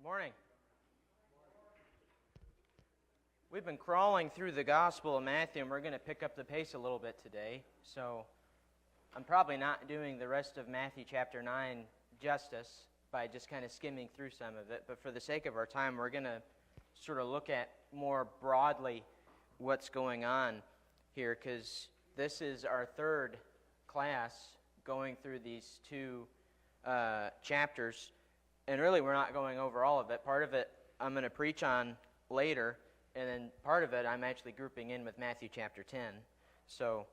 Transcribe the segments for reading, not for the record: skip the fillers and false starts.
Morning. We've been crawling through the Gospel of Matthew, and we're going to pick up the pace a little bit today. So I'm probably not doing the rest of Matthew chapter 9 justice by just kind of skimming through some of it. But for the sake of our time, we're going to sort of look at more broadly what's going on here, because this is our third class going through these two chapters. And really, we're not going over all of it. Part of it I'm going to preach on later, and then part of it I'm actually grouping in with Matthew chapter 10. So,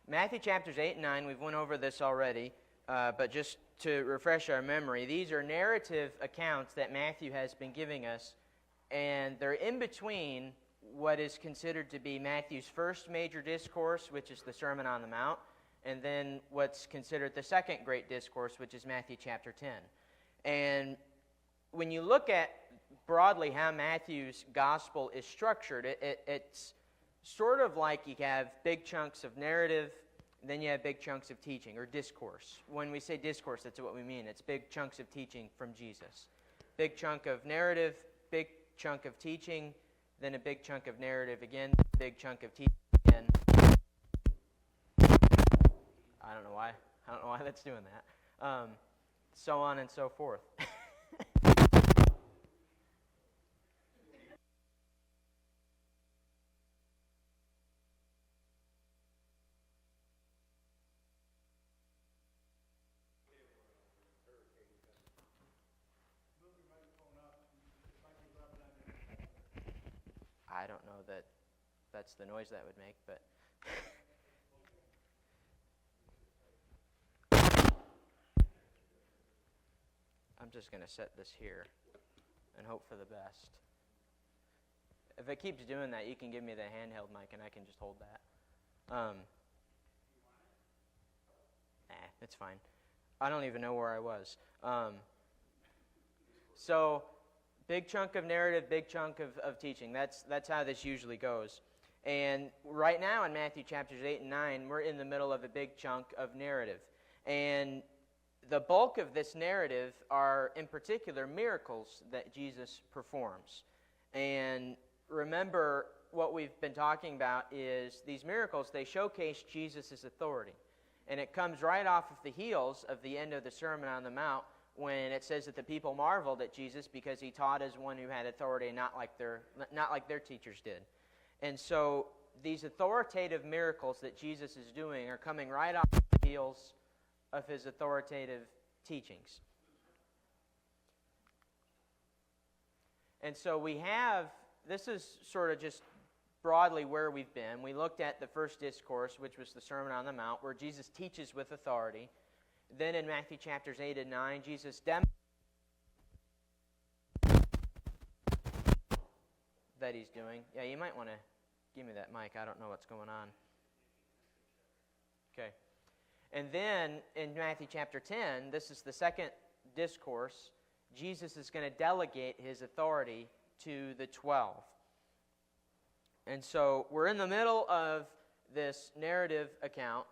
Matthew chapters 8 and 9, we've went over this already, but just to refresh our memory, these are narrative accounts that Matthew has been giving us, and they're in between what is considered to be Matthew's first major discourse, which is the Sermon on the Mount, and then what's considered the second great discourse, which is Matthew chapter 10. And when you look at broadly how Matthew's gospel is structured, it's sort of like you have big chunks of narrative, and then you have big chunks of teaching, or discourse. When we say discourse, that's what we mean. It's big chunks of teaching from Jesus. Big chunk of narrative, big chunk of teaching, then a big chunk of narrative again, big chunk of teaching again. I don't know why that's doing that. So on and so forth. I don't know that that's the noise that would make, but... I'm just going to set this here and hope for the best. If it keeps doing that, you can give me the handheld mic and I can just hold that. It's fine. I don't even know where I was. So, big chunk of narrative, big chunk of teaching. That's how this usually goes. And right now in Matthew chapters 8 and 9, we're in the middle of a big chunk of narrative. And the bulk of this narrative are, in particular, miracles that Jesus performs. And remember, what we've been talking about is these miracles, they showcase Jesus' authority. And it comes right off of the heels of the end of the Sermon on the Mount, when it says that the people marveled at Jesus because he taught as one who had authority, and not like their teachers did. And so these authoritative miracles that Jesus is doing are coming right off the heels of his authoritative teachings. And so this is sort of just broadly where we've been. We looked at the first discourse, which was the Sermon on the Mount, where Jesus teaches with authority. Then in Matthew chapters 8 and 9, Jesus demonstrates that he's doing. Yeah, you might want to give me that mic. I don't know what's going on. Okay. And then in Matthew chapter 10, this is the second discourse, Jesus is going to delegate his authority to the 12. And so we're in the middle of this narrative account.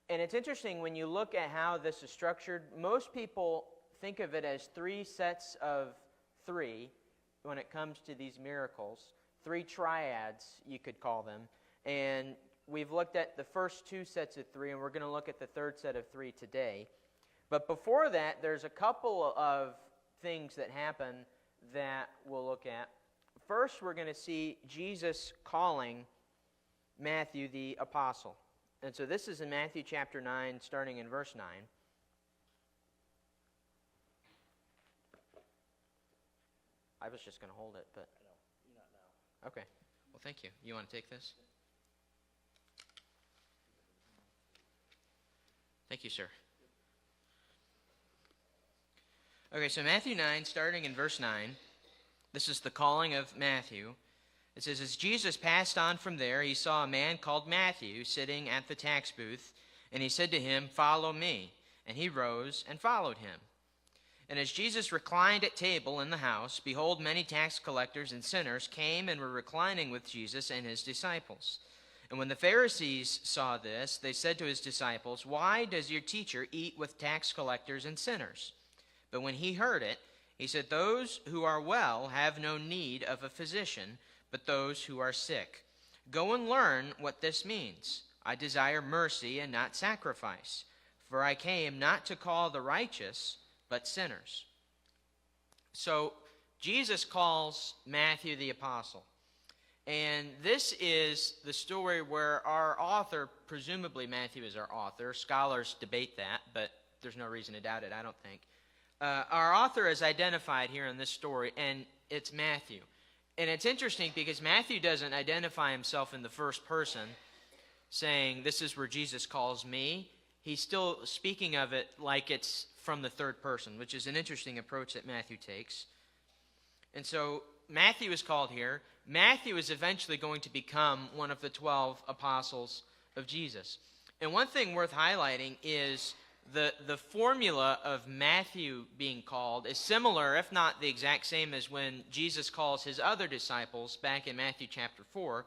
And it's interesting when you look at how this is structured. Most people think of it as three sets of three when it comes to these miracles. Three triads, you could call them. And we've looked at the first two sets of three, and we're going to look at the third set of three today. But before that, there's a couple of things that happen that we'll look at. First, we're going to see Jesus calling Matthew the apostle. And so this is in Matthew chapter 9, starting in verse 9. I was just going to hold it, but... No, not now. Okay. Well, thank you. You want to take this? Thank you, sir. Okay, so Matthew 9, starting in verse 9, this is the calling of Matthew. It says, as Jesus passed on from there, he saw a man called Matthew sitting at the tax booth, and he said to him, follow me. And he rose and followed him. And as Jesus reclined at table in the house, behold, many tax collectors and sinners came and were reclining with Jesus and his disciples. And when the Pharisees saw this, they said to his disciples, why does your teacher eat with tax collectors and sinners? But when he heard it, he said, "Those who are well have no need of a physician, but those who are sick. Go and learn what this means. I desire mercy and not sacrifice, for I came not to call the righteous, but sinners." So Jesus calls Matthew the apostle. And this is the story where our author, presumably Matthew is our author. Scholars debate that, but there's no reason to doubt it, I don't think. Our author is identified here in this story, and it's Matthew. And it's interesting because Matthew doesn't identify himself in the first person, saying, "This is where Jesus calls me." He's still speaking of it like it's from the third person, which is an interesting approach that Matthew takes. And so Matthew is called here. Matthew is eventually going to become one of the 12 apostles of Jesus. And one thing worth highlighting is the formula of Matthew being called is similar, if not the exact same, as when Jesus calls his other disciples back in Matthew chapter 4.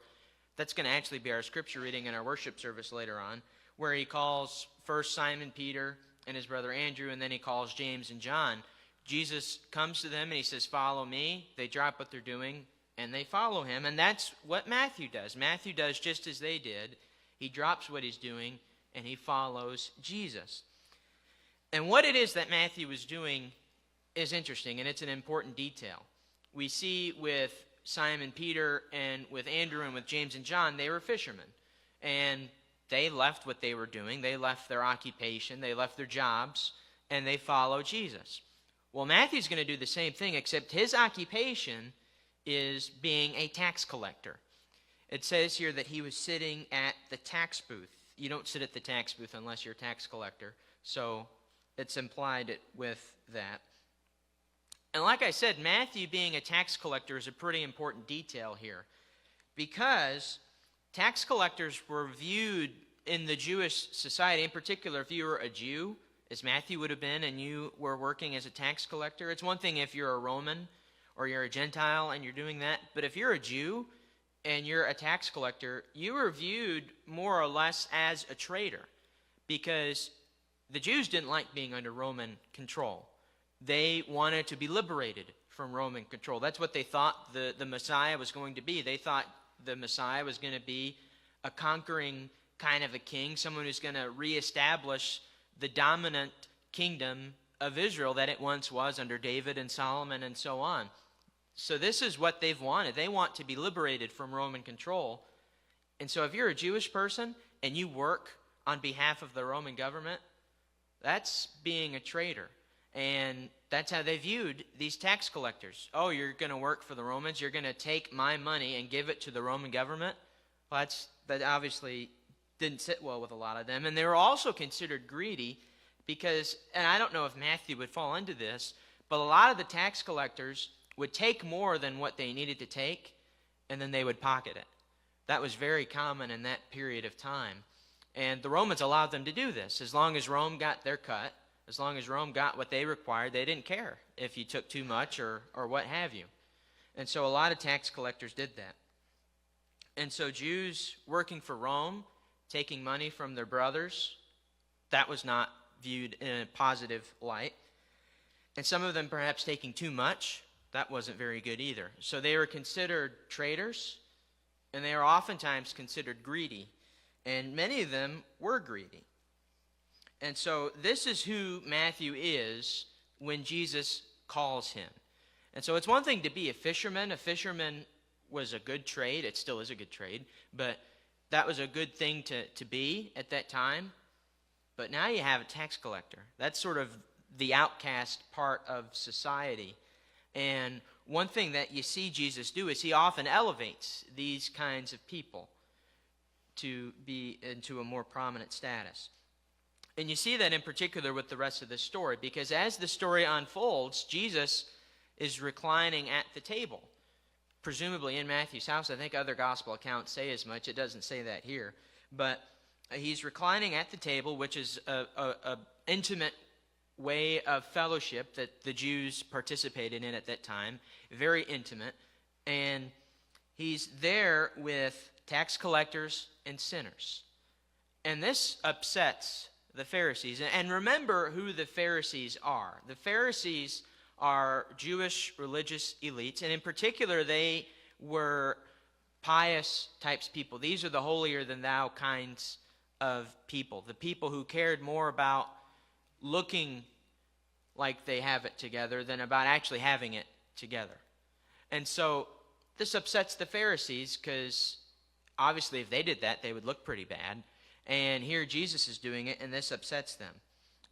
That's going to actually be our scripture reading in our worship service later on, where he calls first Simon Peter and his brother Andrew, and then he calls James and John. Jesus comes to them and he says, "Follow me." They drop what they're doing and they follow him. And that's what Matthew does. Matthew does just as they did. He drops what he's doing and he follows Jesus. And what it is that Matthew was doing is interesting, and it's an important detail. We see with Simon Peter and with Andrew and with James and John, they were fishermen. And they left what they were doing. They left their occupation. They left their jobs. And they followed Jesus. Well, Matthew's going to do the same thing, except his occupation is being a tax collector. It says here that he was sitting at the tax booth. You don't sit at the tax booth unless you're a tax collector. So it's implied with that. And like I said, Matthew being a tax collector is a pretty important detail here, because tax collectors were viewed in the Jewish society, in particular if you were a Jew, as Matthew would have been, and you were working as a tax collector. It's one thing if you're a Roman or you're a Gentile and you're doing that, but if you're a Jew and you're a tax collector, you were viewed more or less as a traitor, because the Jews didn't like being under Roman control. They wanted to be liberated from Roman control. That's what they thought the Messiah was going to be. They thought the Messiah was going to be a conquering kind of a king, someone who's going to reestablish the dominant kingdom of Israel that it once was under David and Solomon and so on. So this is what they've wanted. They want to be liberated from Roman control. And so if you're a Jewish person and you work on behalf of the Roman government, that's being a traitor. And that's how they viewed these tax collectors. Oh, you're going to work for the Romans? You're going to take my money and give it to the Roman government? Well, that obviously didn't sit well with a lot of them. And they were also considered greedy because, and I don't know if Matthew would fall into this, but a lot of the tax collectors would take more than what they needed to take, and then they would pocket it. That was very common in that period of time. And the Romans allowed them to do this. As long as Rome got their cut, as long as Rome got what they required, they didn't care if you took too much or what have you. And so a lot of tax collectors did that. And so Jews working for Rome, taking money from their brothers, that was not viewed in a positive light. And some of them perhaps taking too much, that wasn't very good either. So they were considered traitors, and they were oftentimes considered greedy. And many of them were greedy. And so this is who Matthew is when Jesus calls him. And so it's one thing to be a fisherman. A fisherman was a good trade. It still is a good trade. But that was a good thing to be at that time. But now you have a tax collector. That's sort of the outcast part of society. And one thing that you see Jesus do is he often elevates these kinds of people to be into a more prominent status. And you see that in particular with the rest of the story, because as the story unfolds, Jesus is reclining at the table, presumably in Matthew's house. I think other gospel accounts say as much. It doesn't say that here. But he's reclining at the table, which is a intimate way of fellowship that the Jews participated in at that time, very intimate. And he's there with tax collectors and sinners. And this upsets the Pharisees. And remember who the Pharisees are. The Pharisees are Jewish religious elites, and in particular, they were pious types people. These are the holier-than-thou kinds of people, the people who cared more about looking like they have it together than about actually having it together. And so this upsets the Pharisees because obviously if they did that, they would look pretty bad. And here Jesus is doing it, and this upsets them.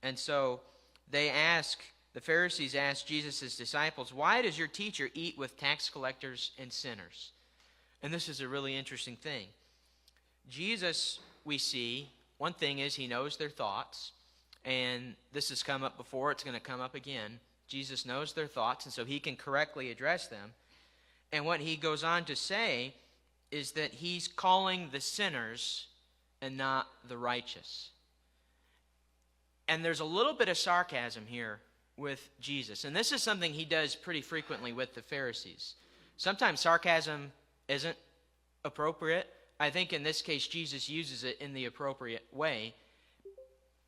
And so the Pharisees ask Jesus' disciples, "Why does your teacher eat with tax collectors and sinners?" And this is a really interesting thing. Jesus, we see, one thing is he knows their thoughts. And this has come up before, it's going to come up again. Jesus knows their thoughts, and so he can correctly address them. And what he goes on to say is that he's calling the sinners and not the righteous. And there's a little bit of sarcasm here with Jesus. And this is something he does pretty frequently with the Pharisees. Sometimes sarcasm isn't appropriate. I think in this case, Jesus uses it in the appropriate way.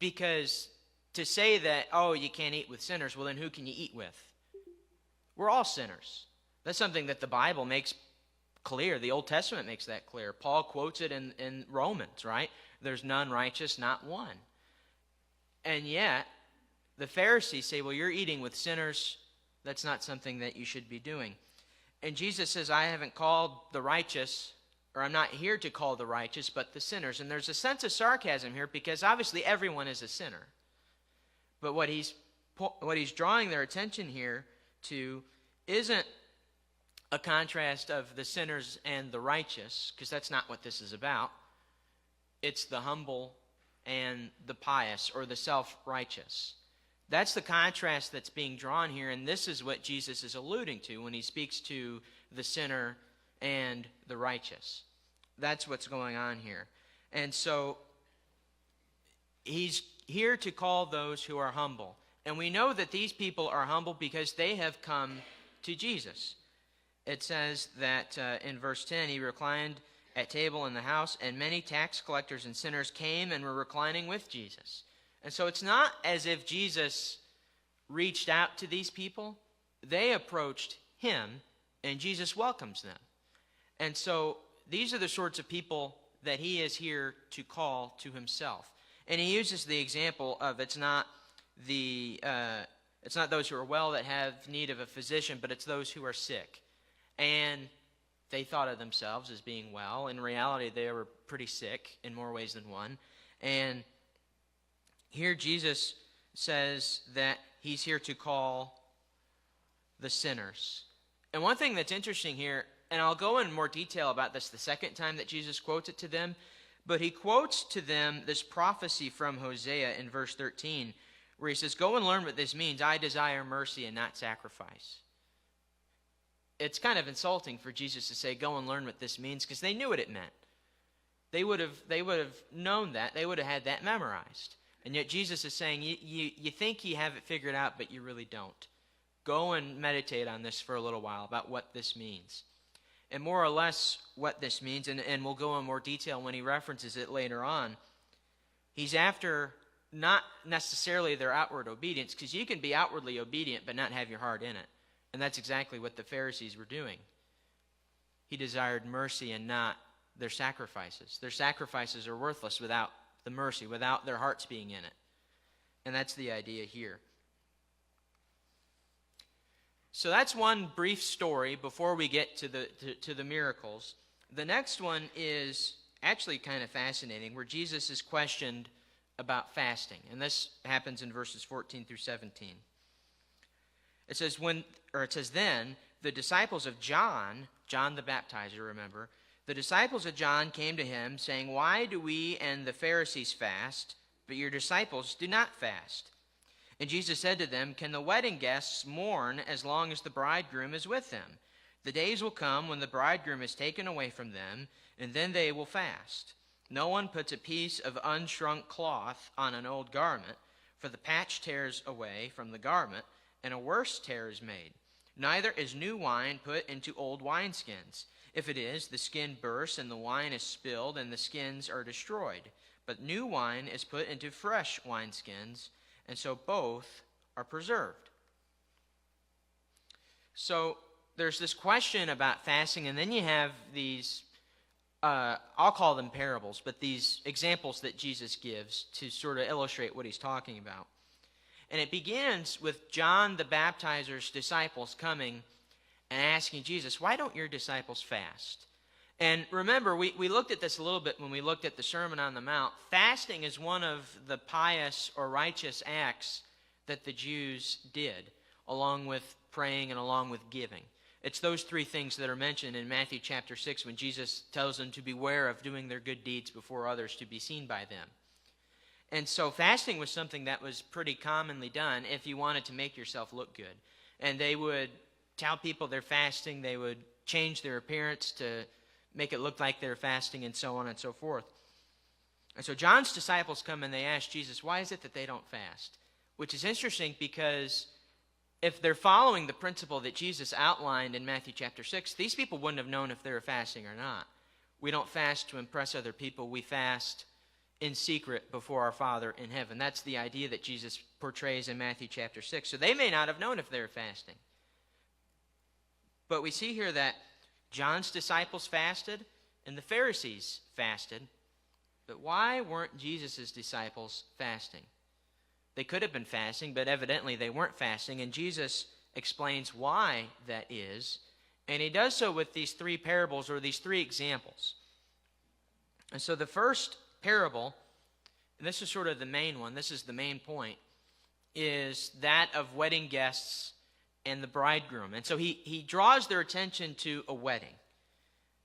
Because to say that, oh, you can't eat with sinners, well, then who can you eat with? We're all sinners. That's something that the Bible makes clear. The Old Testament makes that clear. Paul quotes it in Romans, right? There's none righteous, not one. And yet, the Pharisees say, well, you're eating with sinners. That's not something that you should be doing. And Jesus says, I haven't called the righteous, or I'm not here to call the righteous, but the sinners. And there's a sense of sarcasm here because obviously everyone is a sinner. But what he's drawing their attention here to isn't a contrast of the sinners and the righteous, because that's not what this is about. It's the humble and the pious, or the self-righteous. That's the contrast that's being drawn here, and this is what Jesus is alluding to when he speaks to the sinner and the righteous. That's what's going on here. And so he's here to call those who are humble. And we know that these people are humble because they have come to Jesus. It says that in verse 10, he reclined at table in the house, and many tax collectors and sinners came and were reclining with Jesus. And so it's not as if Jesus reached out to these people. They approached him, and Jesus welcomes them. And so these are the sorts of people that he is here to call to himself. And he uses the example of it's not those who are well that have need of a physician, but it's those who are sick. And they thought of themselves as being well. In reality, they were pretty sick in more ways than one. And here Jesus says that he's here to call the sinners. And one thing that's interesting here, and I'll go in more detail about this the second time that Jesus quotes it to them, but he quotes to them this prophecy from Hosea in verse 13, where he says, "Go and learn what this means. I desire mercy and not sacrifice." It's kind of insulting for Jesus to say, go and learn what this means, because they knew what it meant. They would have known that. They would have had that memorized. And yet Jesus is saying, you think you have it figured out, but you really don't. Go and meditate on this for a little while about what this means. And more or less what this means, and we'll go in more detail when he references it later on, he's after not necessarily their outward obedience, because you can be outwardly obedient but not have your heart in it. And that's exactly what the Pharisees were doing. He desired mercy and not their sacrifices. Their sacrifices are worthless without the mercy, without their hearts being in it. And that's the idea here. So that's one brief story before we get to the miracles. The next one is actually kind of fascinating, where Jesus is questioned about fasting. And this happens in verses 14 through 17. It says, then, the disciples of John the Baptizer, remember, the disciples of John came to him, saying, "Why do we and the Pharisees fast, but your disciples do not fast?" And Jesus said to them, "Can the wedding guests mourn as long as the bridegroom is with them? The days will come when the bridegroom is taken away from them, and then they will fast. No one puts a piece of unshrunk cloth on an old garment, for the patch tears away from the garment, and a worse tear is made. Neither is new wine put into old wineskins. If it is, the skin bursts, and the wine is spilled, and the skins are destroyed. but new wine is put into fresh wineskins, and so both are preserved. So there's this question about fasting, and then you have these, I'll call them parables, but these examples that Jesus gives to sort of illustrate what he's talking about. And it begins with John the Baptizer's disciples coming and asking Jesus, why don't your disciples fast? And remember, we looked at this a little bit when we looked at the Sermon on the Mount. Fasting is one of the pious or righteous acts that the Jews did, along with praying and along with giving. It's those three things that are mentioned in Matthew chapter 6 when Jesus tells them to beware of doing their good deeds before others to be seen by them. And so fasting was something that was pretty commonly done if you wanted to make yourself look good. And they would tell people they're fasting, they would change their appearance to make it look like they're fasting, and so on and so forth. And so John's disciples come and they ask Jesus, why is it that they don't fast? Which is interesting because if they're following the principle that Jesus outlined in Matthew chapter 6, these people wouldn't have known if they were fasting or not. We don't fast to impress other people. We fast in secret before our Father in heaven. That's the idea that Jesus portrays in Matthew chapter 6. So they may not have known if they were fasting. But we see here that John's disciples fasted and the Pharisees fasted. But why weren't Jesus' disciples fasting? They could have been fasting, but evidently they weren't fasting. And Jesus explains why that is. And he does so with these three parables, or these three examples. And so the first parable, and this is sort of the main one, this is the main point, is that of wedding guests and the bridegroom. And so he draws their attention to a wedding.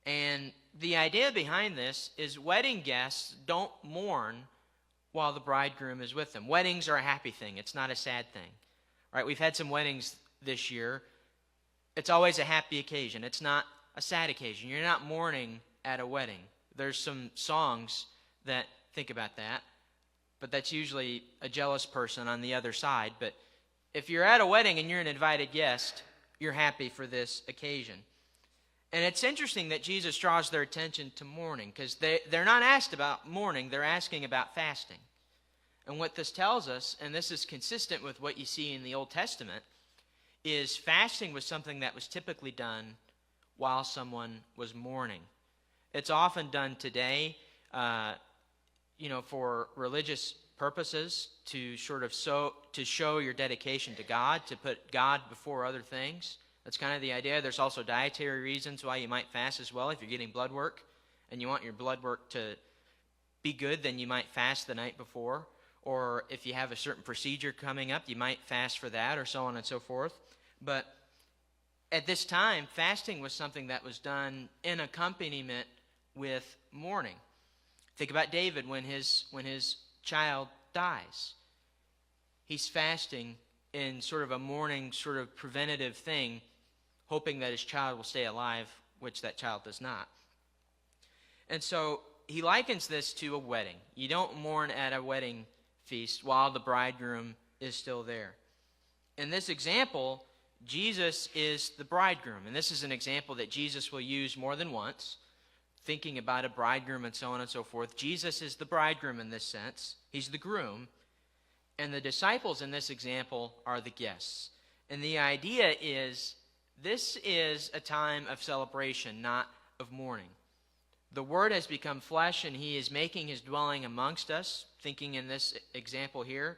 And the idea behind this is wedding guests don't mourn while the bridegroom is with them. Weddings are a happy thing. It's not a sad thing. Right? We've had some weddings this year. It's always a happy occasion. It's not a sad occasion. You're not mourning at a wedding. There's some songs that think about that, but that's usually a jealous person on the other side. But if you're at a wedding and you're an invited guest, you're happy for this occasion. And it's interesting that Jesus draws their attention to mourning, because they're not asked about mourning, they're asking about fasting. And what this tells us, and this is consistent with what you see in the Old Testament, is fasting was something that was typically done while someone was mourning. It's often done today, for religious purposes, to sort of to show your dedication to God, to put God before other things. That's kind of the idea. There's also dietary reasons why you might fast as well. If you're getting blood work and you want your blood work to be good, then you might fast the night before. Or if you have a certain procedure coming up, you might fast for that, or so on and so forth. But at this time, fasting was something that was done in accompaniment with mourning. Think about David when his child dies. He's fasting in sort of a mourning, sort of preventative thing, hoping that his child will stay alive, which that child does not. And so he likens this to a wedding. You don't mourn at a wedding feast while the bridegroom is still there. In this example, Jesus is the bridegroom. And this is an example that Jesus will use more than once, thinking about a bridegroom and so on and so forth. Jesus is the bridegroom in this sense. He's the groom. And the disciples in this example are the guests. And the idea is, this is a time of celebration, not of mourning. The Word has become flesh, and He is making His dwelling amongst us, thinking in this example here.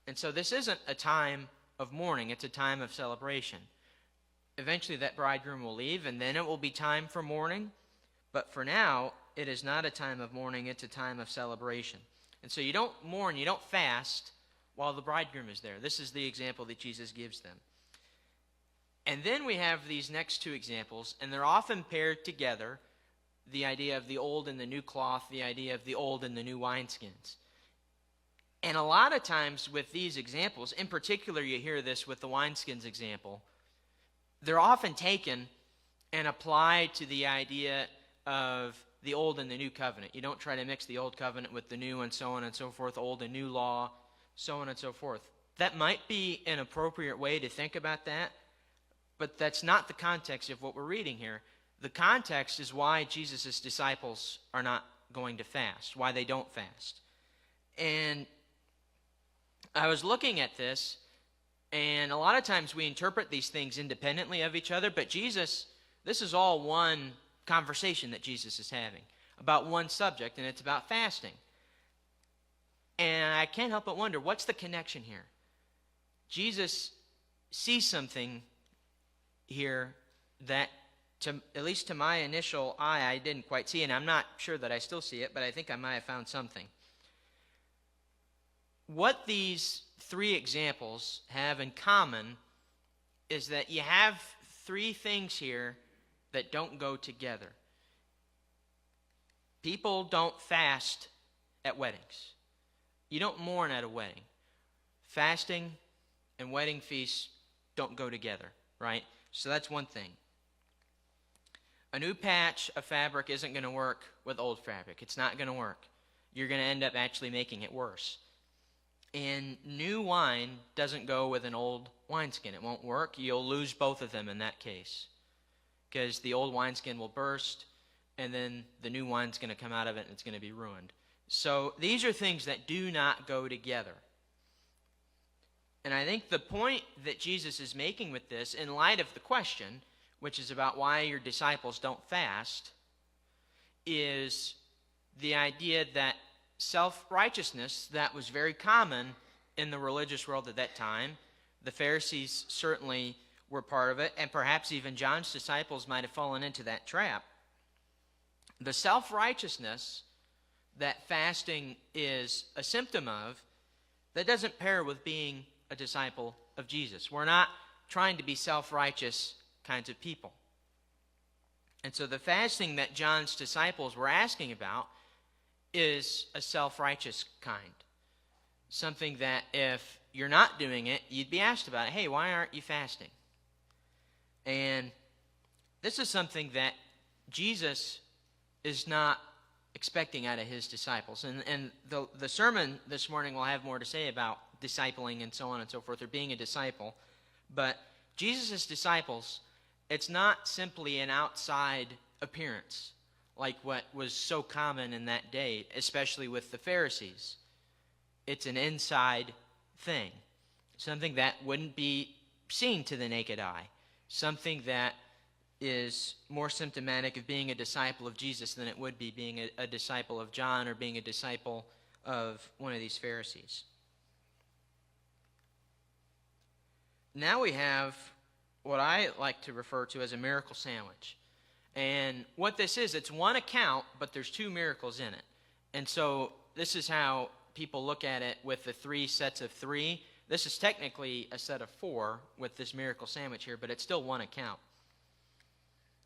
And so this isn't a time of mourning, it's a time of celebration. Eventually that bridegroom will leave, and then it will be time for mourning. But for now, it is not a time of mourning, it's a time of celebration. And so you don't mourn, you don't fast while the bridegroom is there. This is the example that Jesus gives them. And then we have these next two examples, and they're often paired together, the idea of the old and the new cloth, the idea of the old and the new wineskins. And a lot of times with these examples, in particular you hear this with the wineskins example, they're often taken and applied to the idea of the old and the new covenant. You don't try to mix the old covenant with the new and so on and so forth, old and new law, so on and so forth. That might be an appropriate way to think about that, but that's not the context of what we're reading here. The context is why Jesus' disciples are not going to fast, why they don't fast. And I was looking at this, and a lot of times we interpret these things independently of each other, but Jesus, this is all one conversation that Jesus is having about one subject, and it's about fasting. And I can't help but wonder, what's the connection here? Jesus sees something here that, at least to my initial eye, I didn't quite see, and I'm not sure that I still see it, but I think I might have found something. What these three examples have in common is that you have three things here that don't go together. People don't fast at weddings. You don't mourn at a wedding. Fasting and wedding feasts don't go together, right? So that's one thing. A new patch of fabric isn't going to work with old fabric. It's not going to work. You're going to end up actually making it worse. And new wine doesn't go with an old wineskin. It won't work. You'll lose both of them in that case, because the old wineskin will burst, and then the new wine's going to come out of it, and it's going to be ruined. So these are things that do not go together. And I think the point that Jesus is making with this, in light of the question, which is about why your disciples don't fast, is the idea that self-righteousness that was very common in the religious world at that time. The Pharisees certainly were part of it, and perhaps even John's disciples might have fallen into that trap. The self-righteousness that fasting is a symptom of, that doesn't pair with being a disciple of Jesus. We're not trying to be self-righteous kinds of people. And so the fasting that John's disciples were asking about is a self-righteous kind. Something that if you're not doing it, you'd be asked about it. Hey, why aren't you fasting? And this is something that Jesus is not expecting out of his disciples. And the sermon this morning will have more to say about discipling and so on and so forth, or being a disciple. But Jesus' disciples, it's not simply an outside appearance like what was so common in that day, especially with the Pharisees. It's an inside thing, something that wouldn't be seen to the naked eye, something that is more symptomatic of being a disciple of Jesus than it would be being a disciple of John or being a disciple of one of these Pharisees. Now we have what I like to refer to as a miracle sandwich. And what this is, it's one account, but there's two miracles in it. And so this is how people look at it with the three sets of three. This is technically a set of four with this miracle sandwich here, but it's still one account.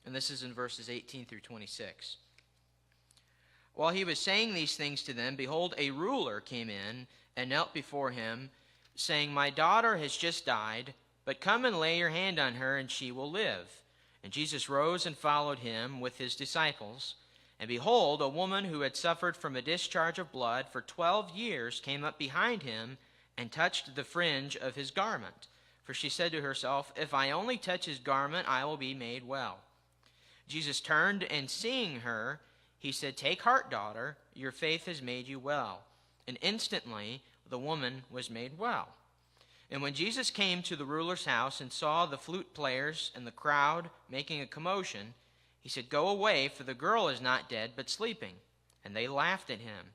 And this is in verses 18 through 26. While he was saying these things to them, behold, a ruler came in and knelt before him, saying, My daughter has just died, but come and lay your hand on her, and she will live. And Jesus rose and followed him with his disciples. And behold, a woman who had suffered from a discharge of blood for 12 years came up behind him and touched the fringe of his garment. For she said to herself, If I only touch his garment, I will be made well. Jesus turned, and seeing her, he said, Take heart, daughter, your faith has made you well. And instantly the woman was made well. And when Jesus came to the ruler's house and saw the flute players and the crowd making a commotion, he said, Go away, for the girl is not dead, but sleeping. And they laughed at him.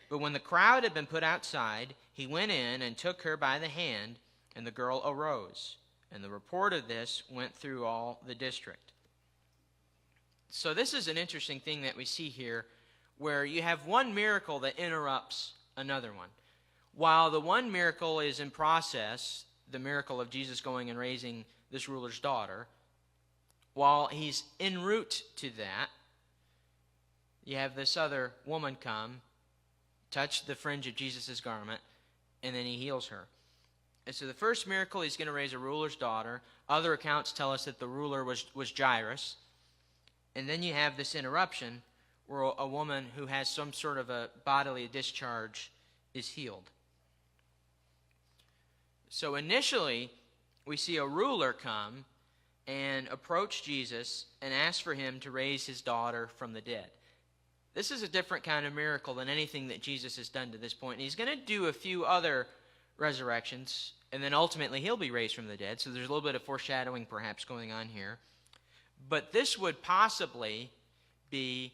But when the crowd had been put outside, he went in and took her by the hand, and the girl arose. And the report of this went through all the district. So this is an interesting thing that we see here, where you have one miracle that interrupts another one. While the one miracle is in process, the miracle of Jesus going and raising this ruler's daughter, while he's en route to that, you have this other woman come, touch the fringe of Jesus' garment, and then he heals her. And so the first miracle, he's going to raise a ruler's daughter. Other accounts tell us that the ruler was Jairus. And then you have this interruption where a woman who has some sort of a bodily discharge is healed. So initially, we see a ruler come and approach Jesus and ask for him to raise his daughter from the dead. This is a different kind of miracle than anything that Jesus has done to this point. And he's going to do a few other resurrections, and then ultimately he'll be raised from the dead. So there's a little bit of foreshadowing perhaps going on here. But this would possibly be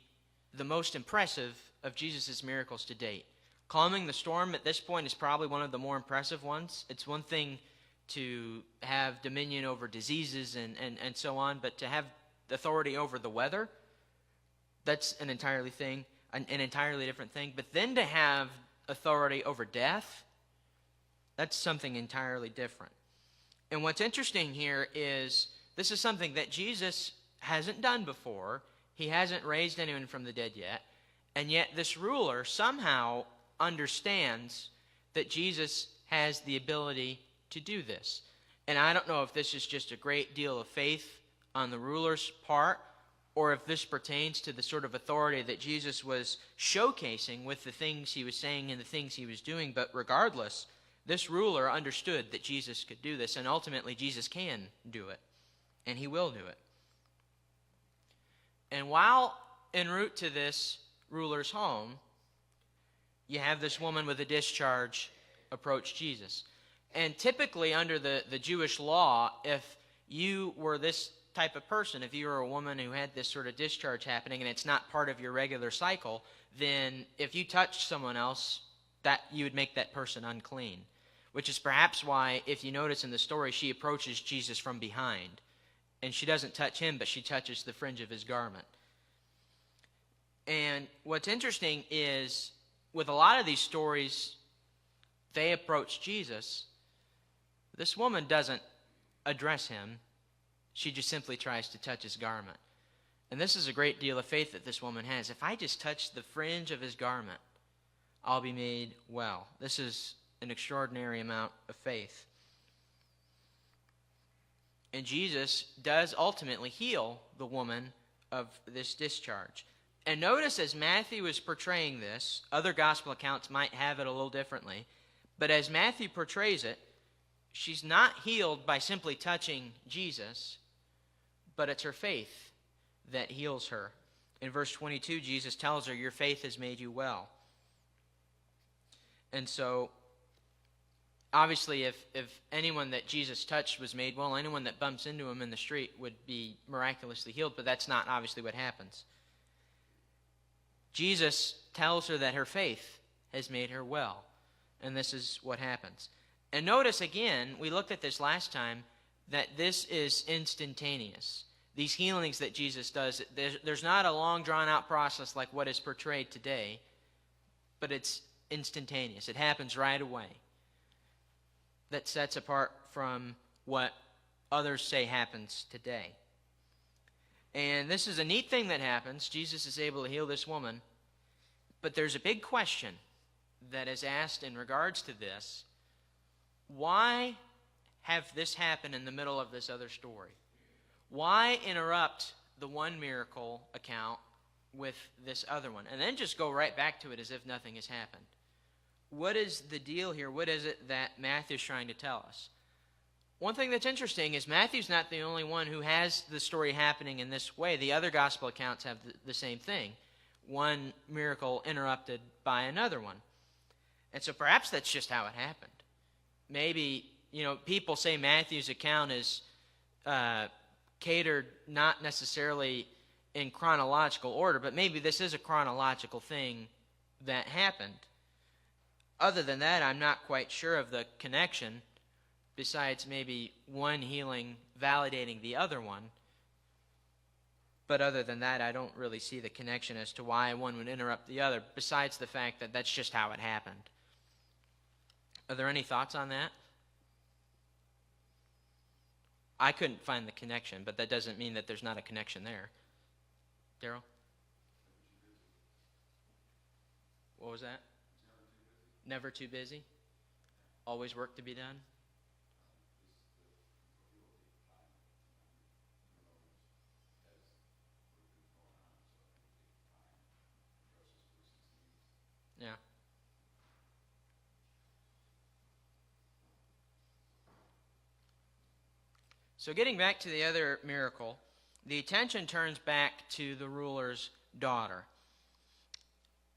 the most impressive of Jesus' miracles to date. Calming the storm at this point is probably one of the more impressive ones. It's one thing to have dominion over diseases and so on, but to have authority over the weather, that's an entirely different thing. But then to have authority over death, that's something entirely different. And what's interesting here is this is something that Jesus hasn't done before. He hasn't raised anyone from the dead yet. And yet this ruler somehow understands that Jesus has the ability to do this. And I don't know if this is just a great deal of faith on the ruler's part, or if this pertains to the sort of authority that Jesus was showcasing with the things he was saying and the things he was doing. But regardless, this ruler understood that Jesus could do this, and ultimately Jesus can do it, and he will do it. And while en route to this ruler's home, you have this woman with a discharge approach Jesus. And typically under the Jewish law, if you were this type of person, if you were a woman who had this sort of discharge happening and it's not part of your regular cycle, then if you touched someone else, that you would make that person unclean. Which is perhaps why, if you notice in the story, she approaches Jesus from behind. And she doesn't touch him, but she touches the fringe of his garment. And what's interesting is, with a lot of these stories, they approach Jesus. This woman doesn't address him. She just simply tries to touch his garment. And this is a great deal of faith that this woman has. If I just touch the fringe of his garment, I'll be made well. This is an extraordinary amount of faith. And Jesus does ultimately heal the woman of this discharge. And notice as Matthew is portraying this, other gospel accounts might have it a little differently, but as Matthew portrays it, she's not healed by simply touching Jesus, but it's her faith that heals her. In verse 22, Jesus tells her, "Your faith has made you well." And so, obviously, if anyone that Jesus touched was made well, anyone that bumps into him in the street would be miraculously healed, but that's not obviously what happens. Jesus tells her that her faith has made her well, and this is what happens. And notice again, we looked at this last time, that this is instantaneous. These healings that Jesus does, there's not a long drawn-out process like what is portrayed today, but it's instantaneous. It happens right away. That sets apart from what others say happens today. And this is a neat thing that happens. Jesus is able to heal this woman. But there's a big question that is asked in regards to this. Why have this happen in the middle of this other story? Why interrupt the one miracle account with this other one? And then just go right back to it as if nothing has happened. What is the deal here? What is it that Matthew's trying to tell us? One thing that's interesting is Matthew's not the only one who has the story happening in this way. The other gospel accounts have the same thing. One miracle interrupted by another one. And so perhaps that's just how it happened. Maybe, people say Matthew's account is catered not necessarily in chronological order, but maybe this is a chronological thing that happened. Other than that, I'm not quite sure of the connection, besides maybe one healing validating the other one. But other than that, I don't really see the connection as to why one would interrupt the other, besides the fact that that's just how it happened. Are there any thoughts on that? I couldn't find the connection, but that doesn't mean that there's not a connection there. Daryl? What was that? Never too busy? Always work to be done? Yeah. So getting back to the other miracle, the attention turns back to the ruler's daughter.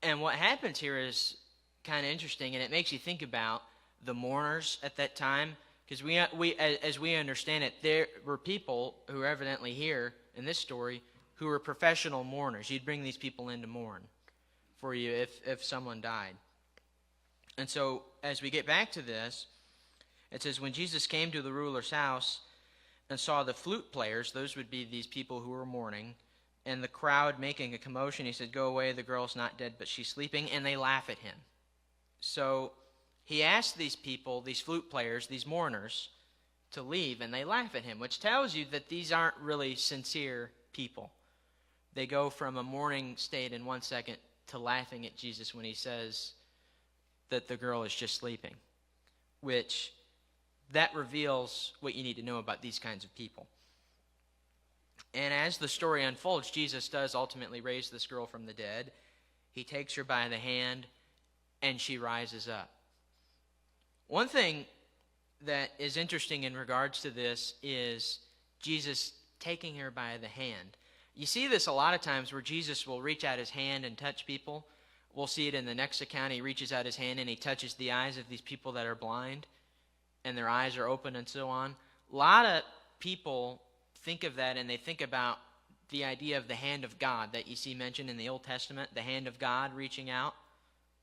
And what happens here is kind of interesting, and it makes you think about the mourners at that time, because as we understand it, there were people who are evidently here in this story who were professional mourners. You'd bring these people in to mourn for you if someone died. And so as we get back to this, it says, when Jesus came to the ruler's house and saw the flute players, those would be these people who were mourning, and the crowd making a commotion, he said, "Go away, the girl's not dead, but she's sleeping," and they laugh at him. So he asked these people, these flute players, these mourners, to leave, and they laugh at him, which tells you that these aren't really sincere people. They go from a mourning state in 1 second to laughing at Jesus when he says that the girl is just sleeping, which that reveals what you need to know about these kinds of people. And as the story unfolds, Jesus does ultimately raise this girl from the dead. He takes her by the hand, and she rises up. One thing that is interesting in regards to this is Jesus taking her by the hand. You see this a lot of times where Jesus will reach out his hand and touch people. We'll see it in the next account. He reaches out his hand and he touches the eyes of these people that are blind, and their eyes are open and so on. A lot of people think of that, and they think about the idea of the hand of God that you see mentioned in the Old Testament, the hand of God reaching out.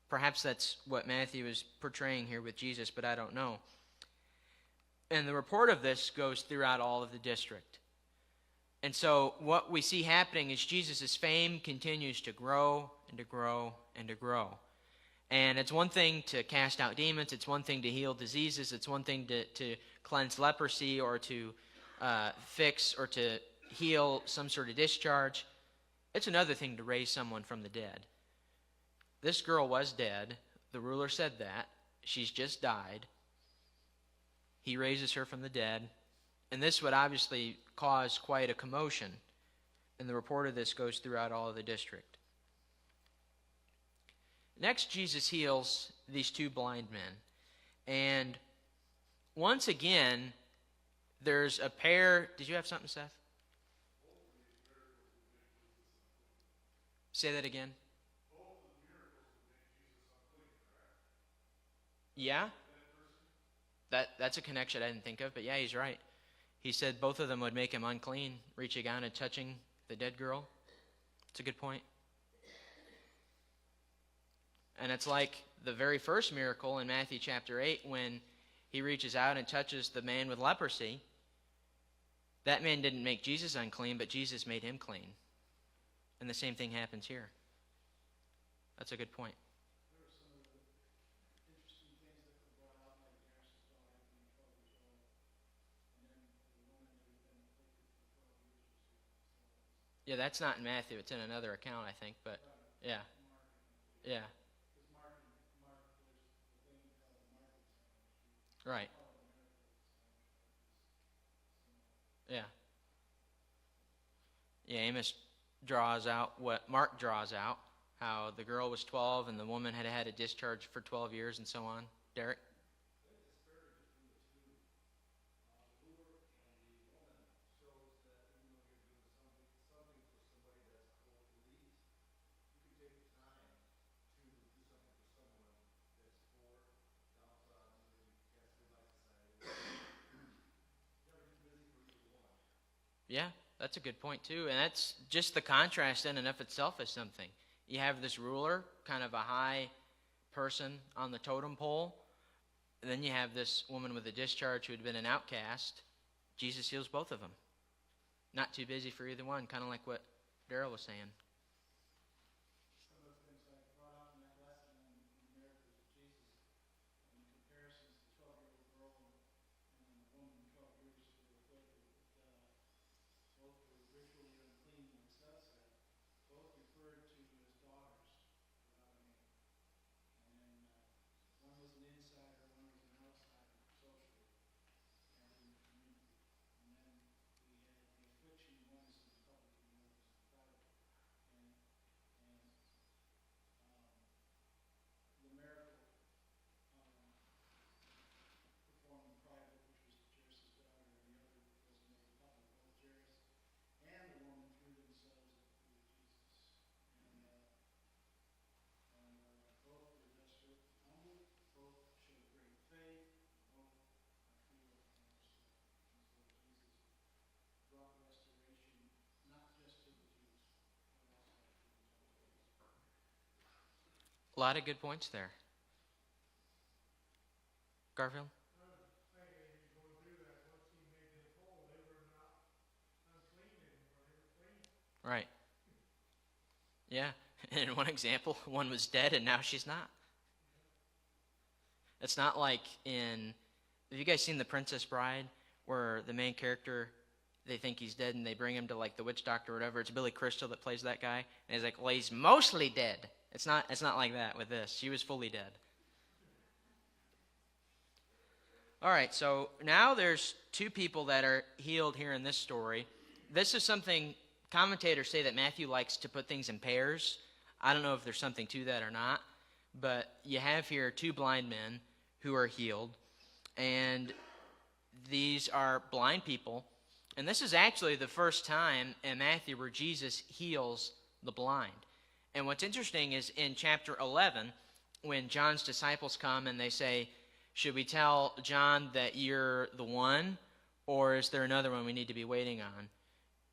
Perhaps that's what Matthew is portraying here with Jesus, but I don't know. And the report of this goes throughout all of the district. And so what we see happening is Jesus' fame continues to grow and to grow and to grow. And it's one thing to cast out demons. It's one thing to heal diseases. It's one thing to cleanse leprosy or to fix or to heal some sort of discharge. It's another thing to raise someone from the dead. This girl was dead. The ruler said that. She's just died. He raises her from the dead. And this would obviously cause quite a commotion. And the report of this goes throughout all of the district. Next, Jesus heals these two blind men. And once again, there's a pair. Did you have something, Seth? Say that again. Yeah? That's a connection I didn't think of, but yeah, he's right. He said both of them would make him unclean, reaching out and touching the dead girl. It's a good point. And it's like the very first miracle in Matthew chapter 8 when he reaches out and touches the man with leprosy. That man didn't make Jesus unclean, but Jesus made him clean. And the same thing happens here. That's a good point. Yeah, that's not in Matthew. It's in another account, I think. But yeah, yeah, right, yeah, yeah. Amos draws out what Mark draws out, how the girl was 12 and the woman had had a discharge for 12 years and so on. Derek? Yeah, that's a good point too. And that's just the contrast in and of itself is something. You have this ruler, kind of a high person on the totem pole. And then you have this woman with a discharge who had been an outcast. Jesus heals both of them. Not too busy for either one, kind of like what Daryl was saying. A lot of good points there. Garfield? Right. Yeah. In one example, one was dead and now she's not. It's not like in... Have you guys seen The Princess Bride, where the main character, they think he's dead and they bring him to like the witch doctor or whatever? It's Billy Crystal that plays that guy. And he's like, well, he's mostly dead. It's not like that with this. She was fully dead. All right, so now there's two people that are healed here in this story. This is something commentators say that Matthew likes to put things in pairs. I don't know if there's something to that or not, but you have here two blind men who are healed, and these are blind people. And this is actually the first time in Matthew where Jesus heals the blind. And what's interesting is in chapter 11, when John's disciples come and they say, should we tell John that you're the one, or is there another one we need to be waiting on?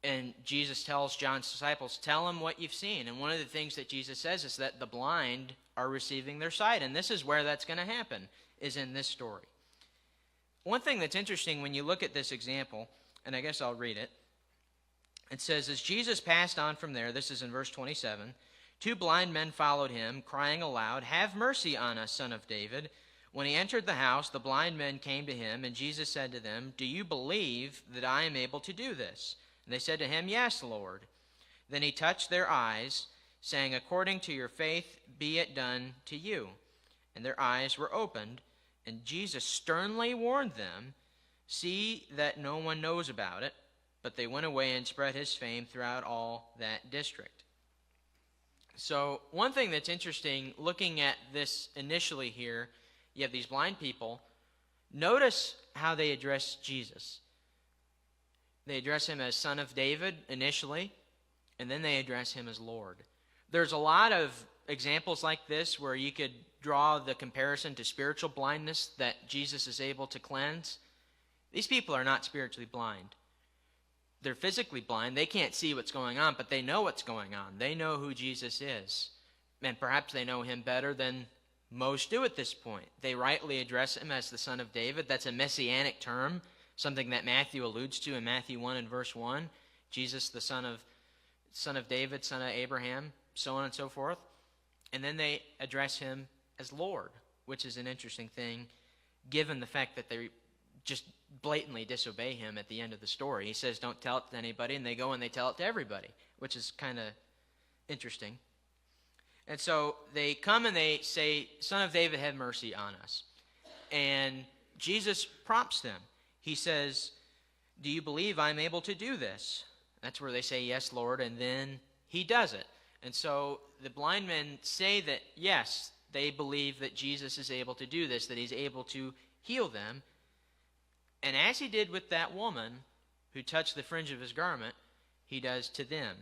And Jesus tells John's disciples, tell him what you've seen. And one of the things that Jesus says is that the blind are receiving their sight. And this is where that's going to happen, is in this story. One thing that's interesting when you look at this example, and I guess I'll read it. It says, as Jesus passed on from there, this is in verse 27, two blind men followed him, crying aloud, have mercy on us, Son of David. When he entered the house, the blind men came to him, and Jesus said to them, do you believe that I am able to do this? And they said to him, yes, Lord. Then he touched their eyes, saying, according to your faith be it done to you. And their eyes were opened, and Jesus sternly warned them, see that no one knows about it. But they went away and spread his fame throughout all that district. So one thing that's interesting, looking at this initially here, you have these blind people. Notice how they address Jesus. They address him as Son of David initially, and then they address him as Lord. There's a lot of examples like this where you could draw the comparison to spiritual blindness that Jesus is able to cleanse. These people are not spiritually blind. They're physically blind. They can't see what's going on, but they know what's going on. They know who Jesus is. And perhaps they know him better than most do at this point. They rightly address him as the Son of David. That's a messianic term, something that Matthew alludes to in Matthew 1 and verse 1. Jesus, the son of David, son of Abraham, so on and so forth. And then they address him as Lord, which is an interesting thing, given the fact that they just blatantly disobey him at the end of the story. He says, don't tell it to anybody, and they go and they tell it to everybody, which is kind of interesting. And so they come and they say, Son of David, have mercy on us. And Jesus prompts them. He says, do you believe I'm able to do this? That's where they say, yes, Lord, and then he does it. And so the blind men say that, yes, they believe that Jesus is able to do this, that he's able to heal them. And as he did with that woman who touched the fringe of his garment, he does to them.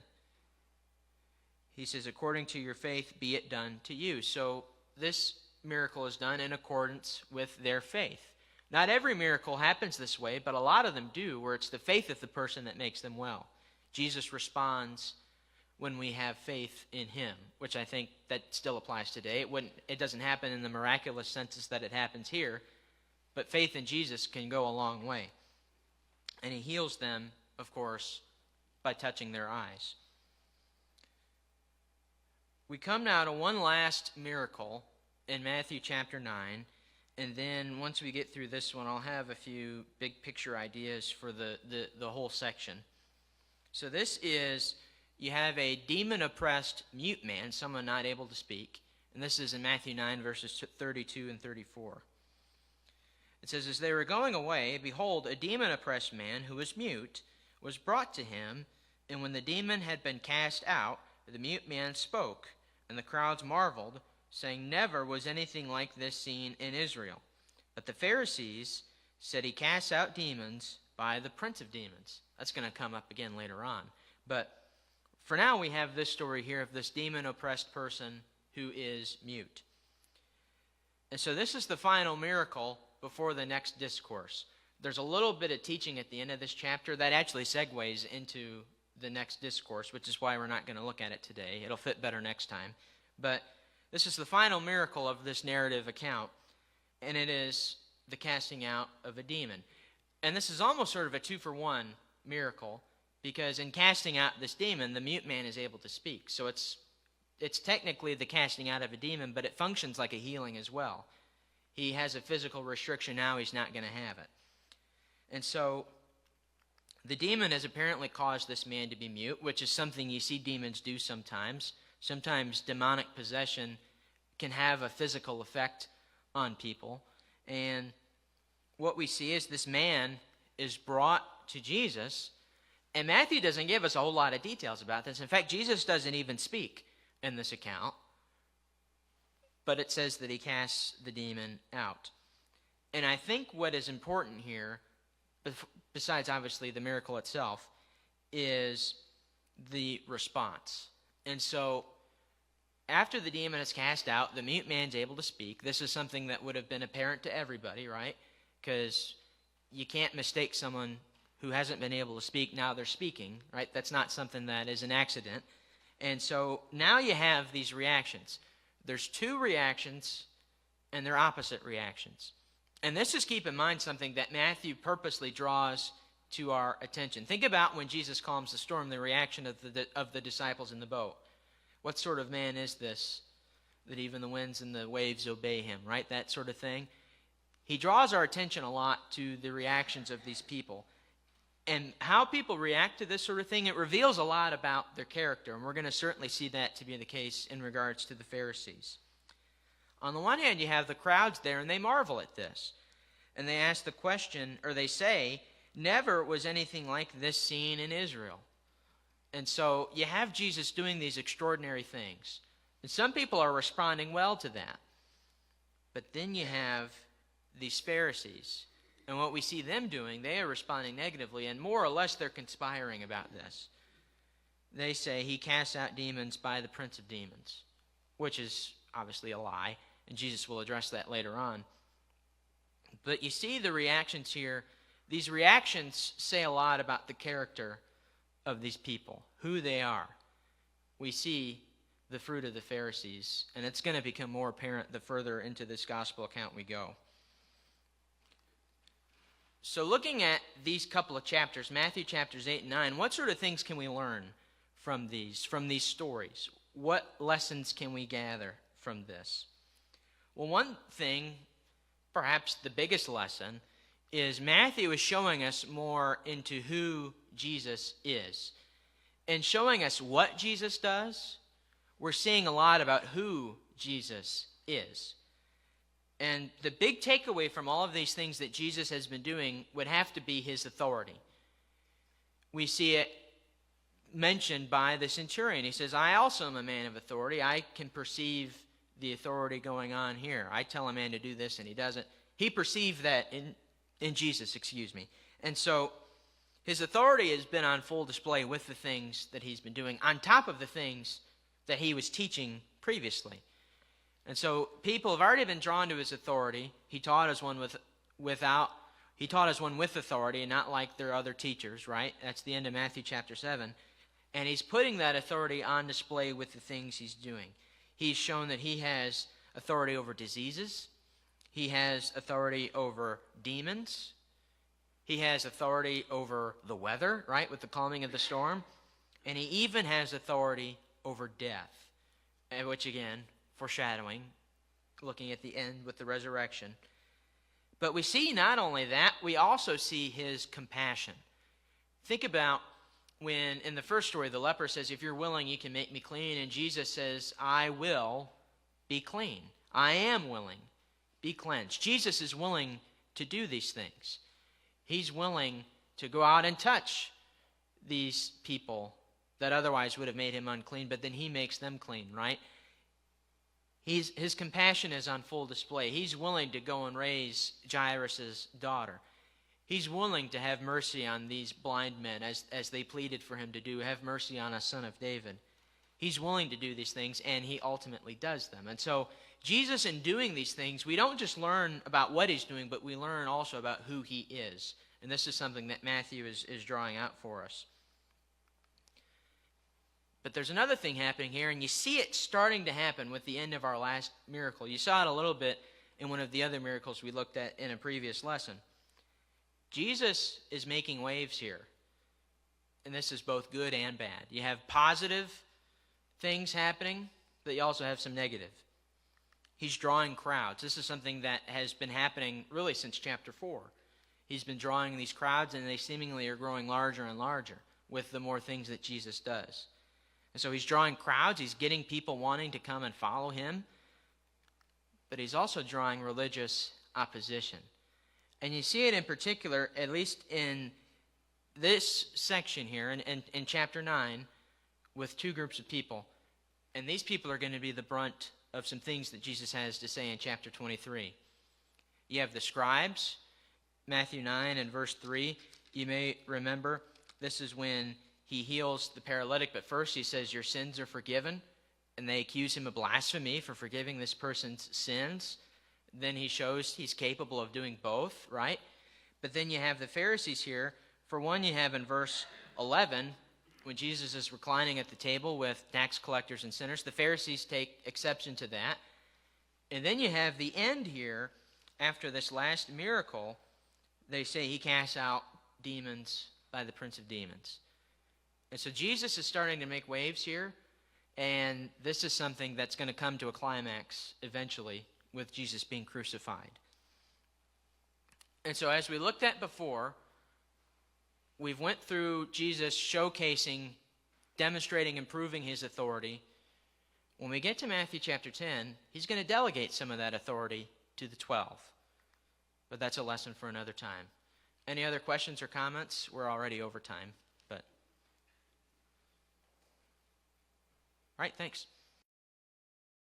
He says, according to your faith, be it done to you. So this miracle is done in accordance with their faith. Not every miracle happens this way, but a lot of them do, where it's the faith of the person that makes them well. Jesus responds when we have faith in him, which I think that still applies today. It doesn't happen in the miraculous senses that it happens here, but faith in Jesus can go a long way. And he heals them, of course, by touching their eyes. We come now to one last miracle in Matthew chapter 9, and then once we get through this one, I'll have a few big picture ideas for the whole section. So this is, you have a demon-oppressed mute man, someone not able to speak, and this is in Matthew 9, verses 32 and 34. It says, as they were going away, behold, a demon-oppressed man who was mute was brought to him, and when the demon had been cast out, the mute man spoke, and the crowds marveled, saying, never was anything like this seen in Israel. But the Pharisees said he casts out demons by the prince of demons. That's going to come up again later on. But for now, we have this story here of this demon-oppressed person who is mute. And so this is the final miracle before the next discourse. There's a little bit of teaching at the end of this chapter that actually segues into the next discourse, which is why we're not going to look at it today. It'll fit better next time. But This is the final miracle of this narrative account, and it is the casting out of a demon. And this is almost sort of a 2-for-1 miracle, because in casting out this demon, the mute man is able to speak. So it's technically the casting out of a demon, but it functions like a healing as well. He has a physical restriction now, he's not going to have it. And so the demon has apparently caused this man to be mute, which is something you see demons do sometimes. Sometimes demonic possession can have a physical effect on people. And what we see is this man is brought to Jesus, and Matthew doesn't give us a whole lot of details about this. In fact, Jesus doesn't even speak in this account, but it says that he casts the demon out. And I think what is important here, besides obviously the miracle itself, is the response. And so after the demon is cast out, the mute man's able to speak. This is something that would have been apparent to everybody, right? Because you can't mistake someone who hasn't been able to speak, now they're speaking, right? That's not something that is an accident. And so now you have these reactions. There's 2 reactions, and they're opposite reactions. And this is, keep in mind, something that Matthew purposely draws to our attention. Think about when Jesus calms the storm, the reaction of the disciples in the boat. What sort of man is this, that even the winds and the waves obey him, right? That sort of thing. He draws our attention a lot to the reactions of these people. And how people react to this sort of thing, it reveals a lot about their character. And we're going to certainly see that to be the case in regards to the Pharisees. On the one hand, you have the crowds there, and they marvel at this. And they ask the question, or they say, never was anything like this seen in Israel. And so you have Jesus doing these extraordinary things. And some people are responding well to that. But then you have these Pharisees. And what we see them doing, they are responding negatively, and more or less they're conspiring about this. They say he casts out demons by the prince of demons, which is obviously a lie, and Jesus will address that later on. But you see the reactions here. These reactions say a lot about the character of these people, who they are. We see the fruit of the Pharisees, and it's going to become more apparent the further into this gospel account we go. So looking at these couple of chapters, Matthew chapters 8 and 9, what sort of things can we learn from these stories? What lessons can we gather from this? Well, one thing, perhaps the biggest lesson, is Matthew is showing us more into who Jesus is. And showing us what Jesus does, we're seeing a lot about who Jesus is. And the big takeaway from all of these things that Jesus has been doing would have to be his authority. We see it mentioned by the centurion. He says, I also am a man of authority. I can perceive the authority going on here. I tell a man to do this and he doesn't. He perceived that in Jesus, And so his authority has been on full display with the things that he's been doing, on top of the things that he was teaching previously. And so people have already been drawn to his authority. He taught as one with authority, and not like their other teachers, right? That's the end of Matthew chapter 7. And he's putting that authority on display with the things he's doing. He's shown that he has authority over diseases. He has authority over demons. He has authority over the weather, right, with the calming of the storm. And he even has authority over death, which again, foreshadowing, looking at the end with the resurrection. But we see not only that, we also see his compassion. Think about when in the first story the leper says, if you're willing, you can make me clean. And Jesus says, I will be clean. I am willing. Be cleansed. Jesus is willing to do these things. He's willing to go out and touch these people that otherwise would have made him unclean, but then he makes them clean, right? His compassion is on full display. He's willing to go and raise Jairus' daughter. He's willing to have mercy on these blind men as they pleaded for him to do. Have mercy on us, son of David. He's willing to do these things, and he ultimately does them. And so Jesus, in doing these things, we don't just learn about what he's doing, but we learn also about who he is. And this is something that Matthew is drawing out for us. But there's another thing happening here, and you see it starting to happen with the end of our last miracle. You saw it a little bit in one of the other miracles we looked at in a previous lesson. Jesus is making waves here. And this is both good and bad. You have positive things happening, but you also have some negative. He's drawing crowds. This is something that has been happening really since chapter 4. He's been drawing these crowds, and they seemingly are growing larger and larger with the more things that Jesus does. And so he's drawing crowds. He's getting people wanting to come and follow him. But he's also drawing religious opposition. And you see it in particular, at least in this section here, in chapter 9, with two groups of people. And these people are going to be the brunt of some things that Jesus has to say in chapter 23. You have the scribes, Matthew 9 and verse 3. You may remember this is when he heals the paralytic, but first he says, your sins are forgiven. And they accuse him of blasphemy for forgiving this person's sins. Then he shows he's capable of doing both, right? But then you have the Pharisees here. For one, you have in verse 11, when Jesus is reclining at the table with tax collectors and sinners, the Pharisees take exception to that. And then you have the end here, after this last miracle, they say he casts out demons by the prince of demons. And so Jesus is starting to make waves here, and this is something that's going to come to a climax eventually with Jesus being crucified. And so as we looked at before, we've went through Jesus showcasing, demonstrating, and proving his authority. When we get to Matthew chapter 10, he's going to delegate some of that authority to the 12. But that's a lesson for another time. Any other questions or comments? We're already over time. But all right, thanks.